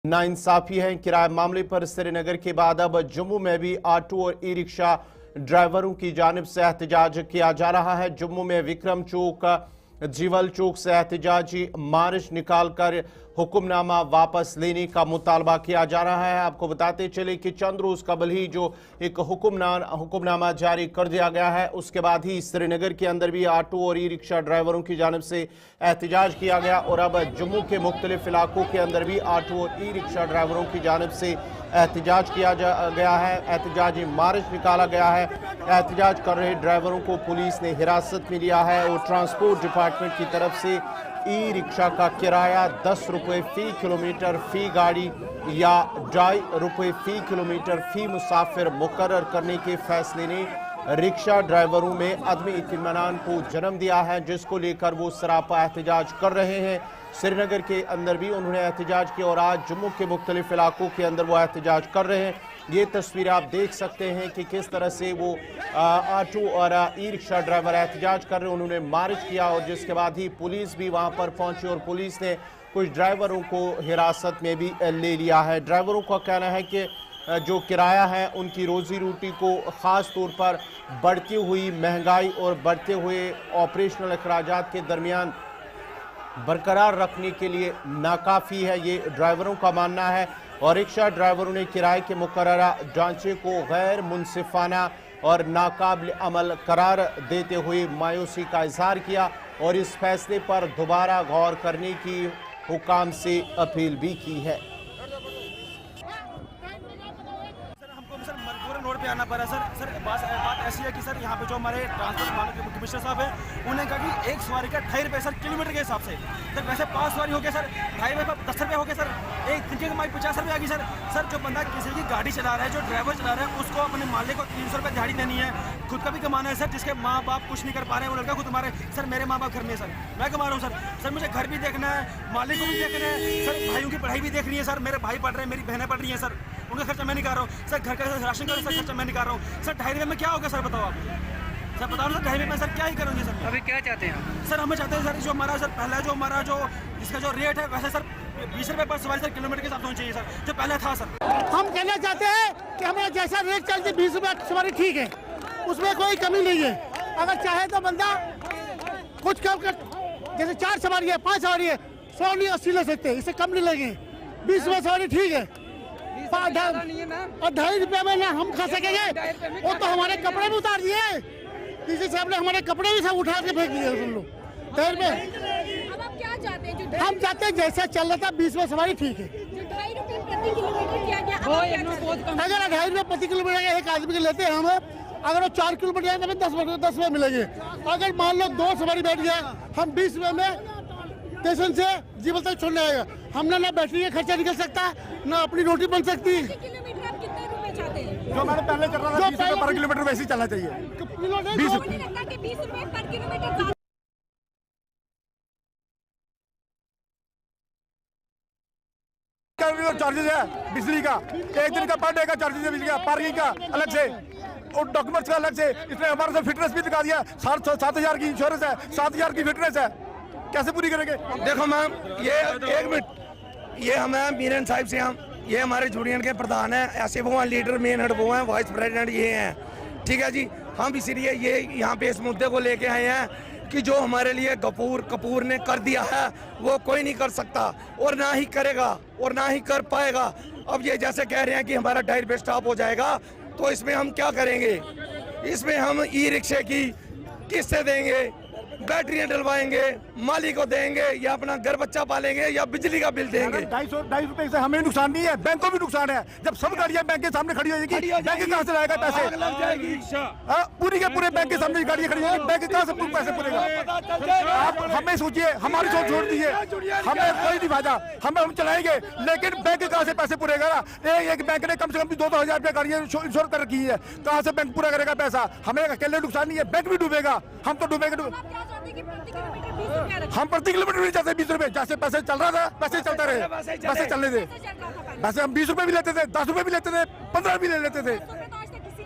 नाइंसाफी है। किराए मामले पर श्रीनगर के बाद अब जम्मू में भी ऑटो और ई रिक्शा ड्राइवरों की जानिब से एहतजाज किया जा रहा है। जम्मू में विक्रम चौक, जीवल चौक से एहतजाजी मार्च निकालकर हुक्मनामा वापस लेने का मुतालबा किया जा रहा है। आपको बताते चले कि चंद रोज कबल ही जो एक हुक्मनामा जारी कर दिया गया है, उसके बाद ही श्रीनगर के अंदर भी ऑटो और ई रिक्शा ड्राइवरों की जानिब से एहतजाज किया गया और अब जम्मू के मुख्तलिफ इलाकों के अंदर भी ऑटो और ई रिक्शा ड्राइवरों की जानिब से एहतजाज किया गया है। एहतजाजी मार्च निकाला गया है। एहतजाज कर रहे ड्राइवरों को पुलिस ने हिरासत में लिया है और ट्रांसपोर्ट डिपार्टमेंट की तरफ से ई रिक्शा का किराया 10 रुपये फ़ी किलोमीटर फ़ी गाड़ी या 2.5 रुपये फ़ी किलोमीटर फ़ी मुसाफिर मुकर्रर करने के फैसले ने रिक्शा ड्राइवरों में अदमी इत्मीनान को जन्म दिया है, जिसको लेकर वो सरापा एहतजाज कर रहे हैं। श्रीनगर के अंदर भी उन्होंने एहतजाज किया और आज जम्मू के मुख्तलिफ इलाकों के अंदर वो एहतजाज कर रहे हैं। ये तस्वीर आप देख सकते हैं कि किस तरह से वो ऑटो और ई रिक्शा ड्राइवर एहतजाज कर रहे हैं। उन्होंने मार्च किया और जिसके बाद ही पुलिस भी वहां पर पहुंची और पुलिस ने कुछ ड्राइवरों को हिरासत में भी ले लिया है। ड्राइवरों का कहना है कि जो किराया है उनकी रोजी रोटी को ख़ास तौर पर बढ़ती हुई महंगाई और बढ़ते हुए ऑपरेशनल अखराजात के दरमियान बरकरार रखने के लिए नाकाफ़ी है, ये ड्राइवरों का मानना है। और रिक्शा ड्राइवरों ने किराए के मुकर्ररा ढांचे को गैर मुनसिफाना और नाकाबिल अमल करार देते हुए मायूसी का इजहार किया और इस फैसले पर दोबारा गौर करने की हुकाम से अपील भी की है। रोड पे आना पड़ा सर बात ऐसी है कि सर यहाँ पे जो हमारे ट्रांसपोर्ट कमिश्नर साहब है, उन्होंने कहा कि एक सवारी का 2.5 रुपये सर किलोमीटर के हिसाब से। सर वैसे 5 सवारी हो गए सर 2.5 रुपये पर 10 रुपये हो गए सर, एक दिन की कमाई 50 रुपये आ गई सर। जो बंदा किसी की गाड़ी चला रहा है, जो ड्राइवर चला रहा है, उसको अपने मालिक को 300 रुपये दिहाड़ी देनी है। खुद का भी कमाना है सर, जिसके माँ बाप कुछ नहीं कर पा रहे हैं, वो लड़का खुद हमारे सर मेरे माँ बाप घर में है सर, मैं कमा रहा हूँ सर मुझे घर भी देखना है, मालिक को भी देखना है सर, भाइयों की पढ़ाई भी देखनी है सर, मेरे भाई पढ़ रहे हैं, मेरी बहनें पढ़ रही हैं सर, उनका खर्चा मैं नहीं कर रहा हूँ सर, घर का राशन का सर खर्चा मैं नहीं कर रहा हूँ सर। 2.5 रुपये में क्या होगा सर, बताओ आप सर, बताओ सर 2.5 रुपये में सर क्या ही करोगे सर। अभी क्या चाहते हैं सर? हमें चाहते हैं सर जो हमारा सर पहला जो हमारा जो इसका जो रेट है वैसे सर 20 रुपये पर सवारी सर किलोमीटर के हिसाब से होना चाहिए सर, जो पहले था सर। हम कहना चाहते हैं कि हमारा जैसा रेट चलती 20 रुपये सवारी ठीक है, उसमें कोई कमी नहीं है। अगर चाहे तो बंदा कुछ कम कर, जैसे 4 सवारी है 5 सवारी है 100 नहीं 80 ले सकते, इससे कम नहीं लगे। 20 रुपये सवारी ठीक है और 2.5 रुपये में ना हम खा सकेंगे। वो तो हमारे कपड़े भी उतार दिए, किसी साहब ने हमारे कपड़े भी सब उठा के फेंक दिए उन लोग 2.5 में। अब आप क्या चाहते हैं? हम चाहते हैं जैसा चल रहा था 20 में सवारी ठीक है। जो 2.5 रुपये प्रति किलोमीटर किया गया, अगर 2.5 रुपये प्रति किलोमीटर एक आदमी के लेते हैं हम, अगर वो 4 किलोमीटर जाए तो 10 रुपये मिलेंगे। अगर मान लो 2 सवारी बैठ गया, हम 20 रुपये में स्टेशन से जीवन तक छोड़ने आएगा। हमने ना बैटरी का खर्चा निकल सकता, ना अपनी रोटी बन सकती। किलोमीटर आप कितने रुपए चाहते हैं? जो हमारे पहले चल रहा था 20 रुपये पर किलोमीटर वैसे ही चलना चाहिए। 20 रुपये लगता कि 20 रुपये पर किलोमीटर चार्जेस है बिजली का, एक दिन का पर डे का चार्जेस है बिजली का, पार्किंग का अलग से और डॉक्यूमेंट्स का अलग से। इसने हमारे साथ फिटनेस भी दिखा दिया, 7,000 की इंश्योरेंस है, 7,000 की फिटनेस है, कैसे पूरी करेंगे? देखो मैम, ये 1 मिनट, ये हमें मीरन साहिब से हम, ये हमारे यूनियन के प्रधान हैं, ऐसे वो हैं, लीडर मेन हेड वो हैं, वाइस प्रेसिडेंट ये हैं, ठीक है जी। हम इसीलिए ये यहाँ पे इस मुद्दे को लेके आए हैं कि जो हमारे लिए कपूर ने कर दिया है वो कोई नहीं कर सकता और ना ही करेगा और ना ही कर पाएगा। अब ये जैसे कह रहे हैं कि हमारा 2.5 रुपये स्टॉप हो जाएगा, तो इसमें हम क्या करेंगे? इसमें हम ई रिक्शे की किस्तें देंगे, बैटरियां डलवाएंगे, माली को देंगे, या अपना घर बच्चा पालेंगे, या बिजली का बिल देंगे। 2.5 रुपये से हमें नुकसान नहीं है, बैंक को भी नुकसान है। जब सब गाड़ियां बैंक के सामने खड़ी हो जाएगी, बैंक कहाँ से लाएगा पैसे? पूरी के पूरे बैंक के सामने गाड़ियां खड़ी होगी, बैंक कहाँ से पैसे पूरेगा? आप हमें सोचिए, हमारी सोच छोड़ दीजिए, हमें कोई नहीं फायदा, हम चलाएंगे, लेकिन बैंक कहाँ से पैसे पूरेगा? एक बैंक ने कम से कम 2,000 रुपये गाड़ियां इंश्योर कर रखी है, कहाँ से बैंक पूरा करेगा पैसा? हमें अकेले नुकसान नहीं है, बैंक भी डूबेगा, हम तो डूबेंगे। हम प्रति किलोमीटर नहीं चाहते 20 रुपये, जैसे पैसे चल रहा था वैसे चलता रहे, वैसे चलने दे। वैसे हम 20 रुपये भी लेते थे, 10 रुपये भी लेते थे, 15 भी ले लेते थे।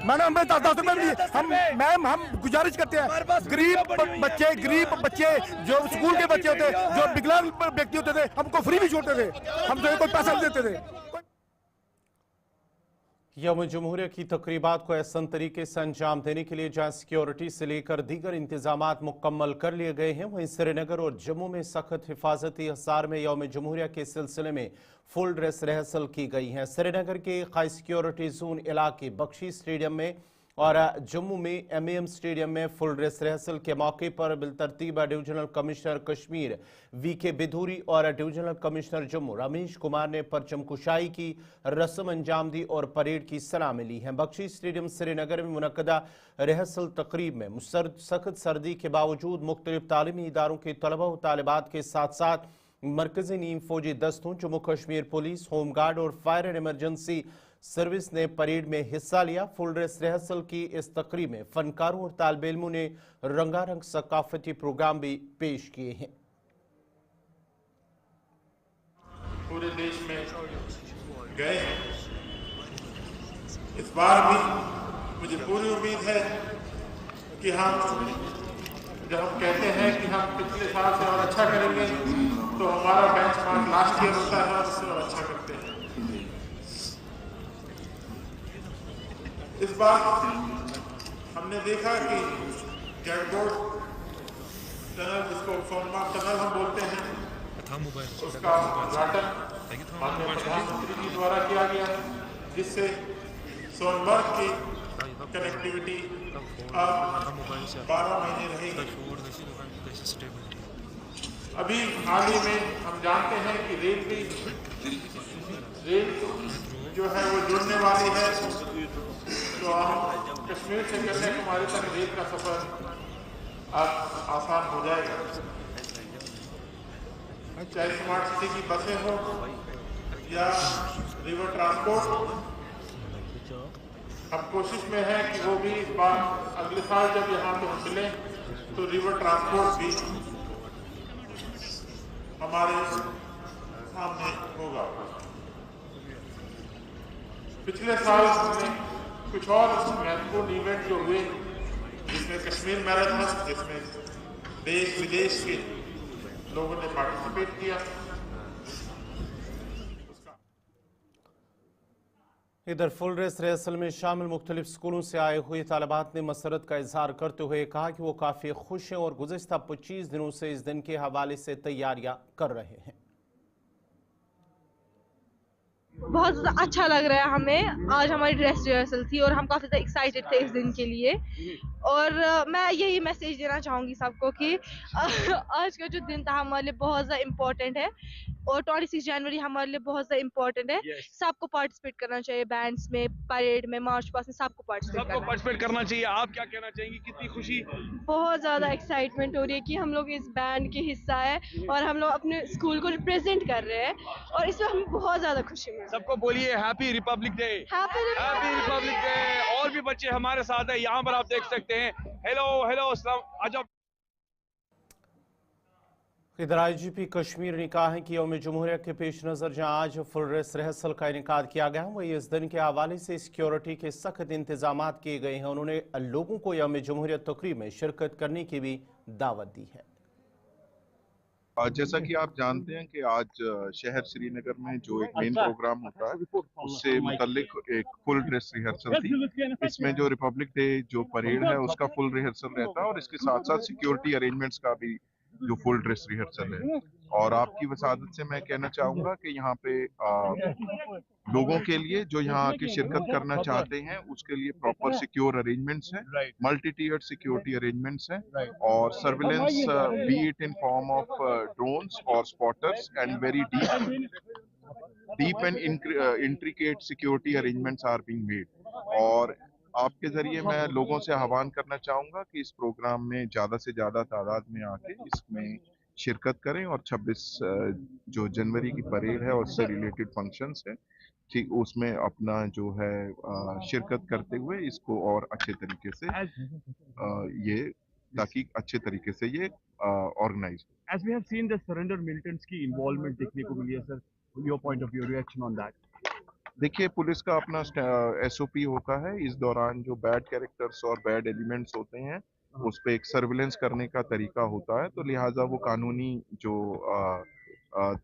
मैंने हमें 10-10 रुपए भी दिए। हम मैम हम गुजारिश करते हैं, गरीब बच्चे जो स्कूल के बच्चे होते, जो विकलांग व्यक्ति होते थे, हमको फ्री भी छोड़ते थे, हम जो कोई पैसा नहीं देते थे। यौम जमहूरिया की तकरीबात को एहसन तरीके से अंजाम देने के लिए जहां सिक्योरिटी से लेकर दीगर इंतजामात मुकम्मल कर लिए गए हैं, वहीं श्रीनगर और जम्मू में सख्त हिफाजती हिसार में यौम जमहूरिया के सिलसिले में फुल ड्रेस रिहर्सल की गई है। श्रीनगर के हाई सिक्योरिटी जोन इलाके बख्शी स्टेडियम में और जम्मू में एमएएम स्टेडियम में फुल ड्रेस रिहर्सल के मौके पर बिलतरतीब divisional commissioner Kashmir VK Bidhuri और डिवीजनल कमिश्नर जम्मू रमेश कुमार ने परचम कुशाई की रस्म अंजाम दी और परेड की सलामी ली है। बख्शी स्टेडियम श्रीनगर में मुनक्कदा रिहर्सल तकरीब में सख्त सर्दी के बावजूद मुख्तलिफ तालीमी इदारों के तलबा व तालिबात के साथ साथ मरकजी नीम फौजी दस्तों, जम्मू कश्मीर पुलिस, होमगार्ड और फायर एंड इमरजेंसी सर्विस ने परेड में हिस्सा लिया। फुल ड्रेस रिहर्सल की इस तकरीब में फनकारों और तालिब इल्मों ने रंगारंग सकाफती प्रोग्राम भी पेश किए हैं। पूरे देश में गए हैं, इस बार भी मुझे पूरी उम्मीद है कि जब हम कहते हैं कि हम पिछले साल से और अच्छा करेंगे, तो हमारा बेंचमार्क लास्ट ईयर होता है, उससे और अच्छा करते हैं। इस बार हमने देखा कि गैडबोर्ड टनल, जिसको सोनमार्ग टनल हम बोलते हैं, उसका उद्घाटन माननीय प्रधानमंत्री जी द्वारा किया गया है, जिससे सोनमर्ग की कनेक्टिविटी अब 12 महीने रहेगी। अभी हाल ही में हम जानते हैं कि रेल जो है वो जुड़ने वाली है, तो हम कश्मीर से कन्याकुमारी तक रेल का सफर अब आसान हो जाएगा। चाहे स्मार्ट सिटी की बसें हो या रिवर ट्रांसपोर्ट, हम कोशिश में है कि वो भी इस बार अगले साल जब यहाँ पे हम मिले तो रिवर ट्रांसपोर्ट भी हमारे सामने होगा। पिछले साल हमने कुछ और महत्वपूर्ण इवेंट जो हुए, जिसमें कश्मीर मैराथन, जिसमें देश विदेश के लोगों ने पार्टिसिपेट किया। इधर फुल ड्रेस रिहर्सल में शामिल मुख्तलिफ स्कूलों से आए हुए तालिबात ने मसरत का इजहार करते हुए कहा कि वो काफ़ी खुश हैं और गुज़िश्ता 25 दिनों से इस दिन के हवाले से तैयारियां कर रहे हैं। बहुत अच्छा लग रहा है हमें। आज हमारी ड्रेस रिहर्सल थी और हम काफ़ी ज़्यादा एक्साइटेड थे इस दिन के लिए, और मैं यही मैसेज देना चाहूँगी सबको कि आज का जो दिन था हमारे लिए बहुत ज़्यादा इम्पोर्टेंट है, और 26 जनवरी हमारे लिए बहुत ज़्यादा इम्पोर्टेंट है। सबको पार्टिसिपेट करना चाहिए, बैंड्स में, परेड में, मार्च पास्ट में, सबको पार्टिसिपेट करना चाहिए। आप क्या कहना चाहेंगी? कितनी खुशी, बहुत ज़्यादा एक्साइटमेंट हो रही है कि हम लोग इस बैंड के हिस्सा है और हम लोग अपने स्कूल को रिप्रेजेंट कर रहे हैं, और इसमें हमें बहुत ज़्यादा खुशी है। सबको बोलिए happy Republic day. Happy Republic day. और भी बच्चे हमारे साथ हैं, यहाँ पर आप देख सकते हैं। हेलो हेलो, इधर आईजीपी कश्मीर ने कहा है कि यौम जमहूरिया के पेश नज़र जहाँ आज फुल ड्रेस रिहर्सल का इनेकाद किया गया है, वही इस दिन के हवाले से सिक्योरिटी के सख्त इंतजाम किए गए हैं। उन्होंने लोगों को यौम जमहूरिया तकरीब में शिरकत करने की भी दावत दी है। जैसा कि आप जानते हैं कि आज शहर श्रीनगर में जो एक मेन प्रोग्राम होता है, उससे मुतल्लिक एक फुल ड्रेस रिहर्सल थी। इसमें जो रिपब्लिक डे जो परेड है उसका फुल रिहर्सल रहता है, और इसके साथ साथ सिक्योरिटी अरेंजमेंट्स का भी जो फुल ड्रेस रिहर्सल है। और आपकी वसादत से मैं कहना चाहूँगा कि यहाँ पे लोगों के लिए जो यहाँ आके शिरकत करना चाहते हैं उसके लिए प्रॉपर सिक्योर अरेंजमेंट्स हैं, मल्टी टियर्ड सिक्योरिटी अरेंजमेंट्स हैं, और surveillance be it in form of drones और spotters and very deep and intricate security arrangements are being made. और आपके जरिए मैं लोगों से आह्वान करना चाहूँगा कि इस प्रोग्राम में ज़्यादा से ज़्यादा तादाद में आके इसमें शिरकत करें, और 26 जो जनवरी की परेड है और उससे रिलेटेड फंक्शंस हैं, ठीक उसमें अपना जो है शिरकत करते हुए इसको और अच्छे तरीके से ये ताकि अच्छे तरीके से ये ऑर्गेनाइज हो। As we have seen the surrender militants की involvement देखने को मिली है sir, your point of view, reaction on that? देखिए, पुलिस का अपना एसओपी होता है। इस दौरान जो बैड कैरेक्टर्स और बैड एलिमेंट्स होते हैं उस पे एक सर्विलेंस करने का तरीका होता है, तो लिहाजा वो कानूनी जो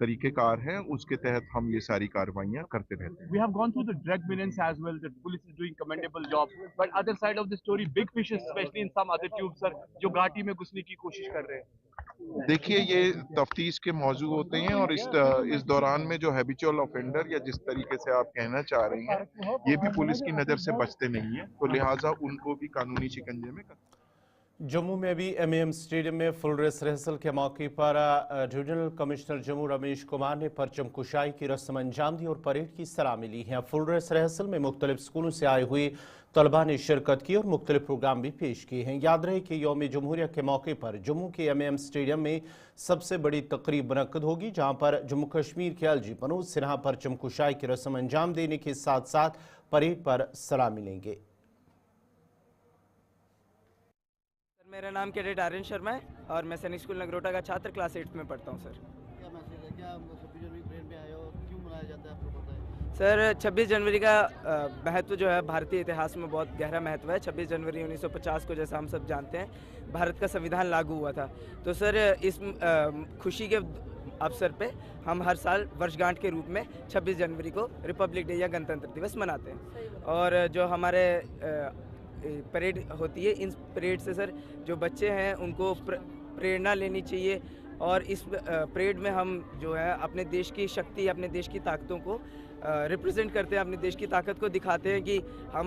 तरीकेकार हैं उसके तहत हम ये सारी कार्रवाइयाँ करते रहते हैं। We have gone through the drug menace as well. The police is doing commendable job. But other side of the story, big fishes, especially in some other tubes, sir, जो घाटी में घुसने की कोशिश कर रहे हैं। देखिए, ये तफ्तीश के मौजू होते हैं और इस दौरान में जो हैबिचुअल ऑफेंडर या जिस तरीके से आप कहना चाह रही हैं, ये भी पुलिस की नज़र से बचते नहीं है, तो लिहाजा उनको भी कानूनी शिकंजे में जम्मू में भी एमएएम स्टेडियम में फुल ड्रेस रिहर्सल के मौके पर डिविजनल कमिश्नर जम्मू रमेश कुमार ने परचम कुशाई की रस्म अंजाम दी और परेड की सलामी ली है। फुल ड्रेस रिहर्सल में मुख्तलिफ स्कूलों से आए हुए तलबा ने शिरकत की और मुख्तलिफ प्रोग्राम भी पेश किए हैं। याद रहे कि यौम जमहूरिया के मौके पर जम्मू के एमएएम स्टेडियम में सबसे बड़ी तकरीब मुनक्कद होगी, जहाँ पर जम्मू कश्मीर के LG मनोज सिन्हा परचम कुशाई की रस्म अंजाम देने के साथ साथ परेड पर सलामी लेंगे। मेरा नाम कैडेट आर्यन शर्मा है और मैं सैनिक स्कूल नगरोटा का छात्र क्लास 8 में पढ़ता हूँ। सर क्या मैसेज है, क्या 26 जनवरी परेड में आए हो, क्यों मनाया जाता है, आपको पता है? सर 26 जनवरी का महत्व जो है भारतीय इतिहास में बहुत गहरा महत्व है। 26 जनवरी 1950 को जैसा हम सब जानते हैं भारत का संविधान लागू हुआ था। तो सर इस खुशी के अवसर पे हम हर साल वर्षगांठ के रूप में 26 जनवरी को रिपब्लिक डे या गणतंत्र दिवस मनाते हैं। और जो हमारे परेड होती है, इन परेड से सर जो बच्चे हैं उनको प्रेरणा लेनी चाहिए और इस परेड में हम जो है अपने देश की शक्ति, अपने देश की ताकतों को रिप्रेजेंट करते हैं, अपने देश की ताकत को दिखाते हैं कि हम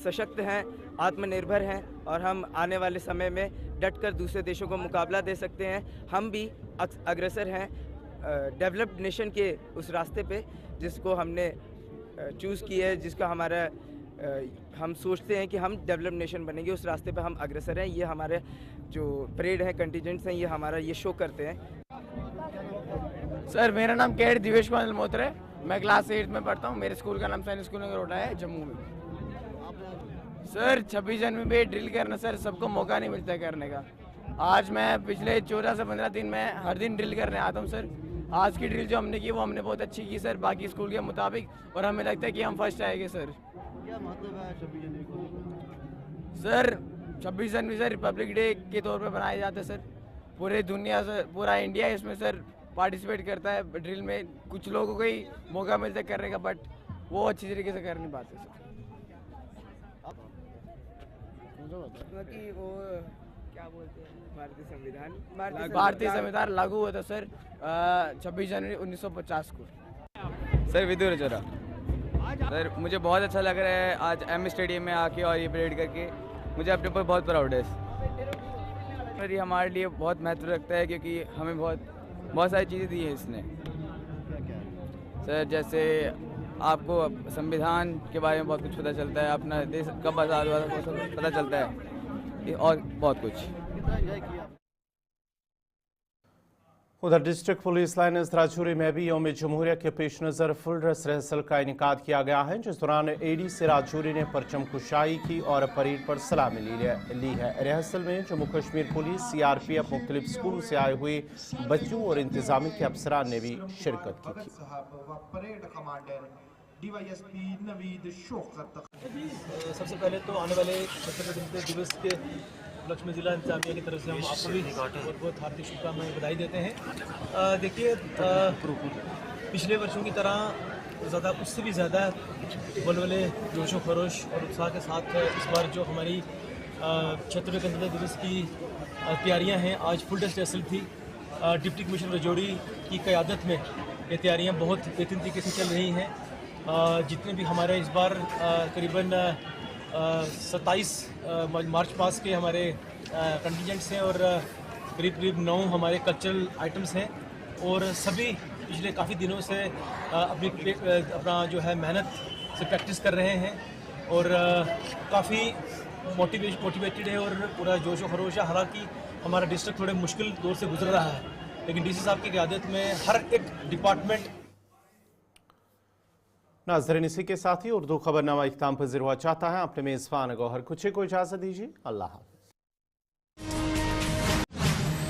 सशक्त हैं, आत्मनिर्भर हैं और हम आने वाले समय में डटकर दूसरे देशों को मुकाबला दे सकते हैं। हम भी अग्रसर हैं डेवलप्ड नेशन के उस रास्ते पे जिसको हमने चूज़ किया है, जिसका हमारा हम सोचते हैं कि हम डेवलप्ड नेशन बनेंगे, उस रास्ते पे हम अग्रसर हैं। ये हमारे जो परेड है, कंटिजेंट्स हैं, ये हमारा ये शो करते हैं। सर मेरा नाम कैडेट दिवेश कुमार मल्होत्रा है, मैं क्लास 8 में पढ़ता हूँ। मेरे स्कूल का नाम सैनिक स्कूल नगरोटा है जम्मू में। सर 26 जनवरी पे ड्रिल करना सर सबको मौका नहीं मिलता करने का। आज मैं पिछले 14 से 15 दिन में हर दिन ड्रिल करने आता हूँ सर। आज की ड्रिल जो हमने की वो हमने बहुत अच्छी की सर, बाकी स्कूल के मुताबिक, और हमें लगता है कि हम फर्स्ट आएंगे सर। क्या महत्व है 26 जनवरी को? सर 26 जनवरी सर रिपब्लिक डे के तौर पे बनाया जाता है सर। पूरे दुनिया से पूरा इंडिया इसमें सर पार्टिसिपेट करता है ड्रिल में। कुछ लोगों को ही मौका मिलता है करने का, बट वो अच्छी तरीके से कर नहीं पाते सर। कि वो क्या बोलते हैं, भारतीय संविधान लागू हुआ था सर 26 जनवरी 1950 को। सर विदुर चौरा। सर मुझे बहुत अच्छा लग रहा है आज एम स्टेडियम में आके और ये परेड करके, मुझे अपने ऊपर बहुत प्राउड है। सर ये हमारे लिए बहुत महत्व रखता है क्योंकि हमें बहुत सारी चीज़ें दी हैं इसने। सर जैसे आपको संविधान के बारे में बहुत कुछ पता चलता है, अपना देश कब आज़ाद हुआ था वो सब पता चलता है और बहुत कुछ। उधर डिस्ट्रिक्ट पुलिस लाइन राजौरी में भी यौम जमहूरिया के पेश नज़र फुल ड्रेस रिहर्सल का इनेकाद किया गया है, जिस दौरान AD से राजौरी ने परचम कुशाई की और परेड पर सलामी ली है। रिहर्सल में जम्मू कश्मीर पुलिस, CRPF, मुख्तलिफ स्कूलों से आए हुए बच्चों और इंतजामी के अफसरान ने भी शिरकत की थी। सबसे पहले तो आने वाले गणतंत्र दिवस के उपलक्ष्य में जिला इंतजामिया की तरफ से हम आपको भी बहुत बहुत हार्दिक शुभकामनाएं बधाई देते हैं। देखिए पिछले वर्षों की तरह ज़्यादा उससे भी ज़्यादा बलबले जोशो खरोश और उत्साह के साथ इस बार जो हमारी 76वें गणतंत्र दिवस की तैयारियां हैं, आज फुल ड्रेस रिहर्सल थी। डिप्टी कमिश्नर राजौरी की क़यादत में ये तैयारियां बहुत बेहतरीन तरीके से चल रही हैं। जितने भी हमारे इस बार करीबन 27 मार्च पास के हमारे कंटिजेंट्स हैं और करीब 9 हमारे कल्चरल आइटम्स हैं और सभी पिछले काफ़ी दिनों से अपना जो है मेहनत से प्रैक्टिस कर रहे हैं और काफ़ी मोटिवेटेड है और पूरा जोश व खरोश है। हालांकि हमारा डिस्ट्रिक्ट थोड़े मुश्किल दौर से गुजर रहा है, लेकिन DC साहब की क़यादत में हर एक डिपार्टमेंट। नाज़रीन इसी के साथ ही उर्दू खबरनामा इख्तिताम पज़ीर हुआ चाहता है। अपने मेज़बान गौहर कुछे को इजाज़त दीजिए। अल्लाह हाफ़िज़।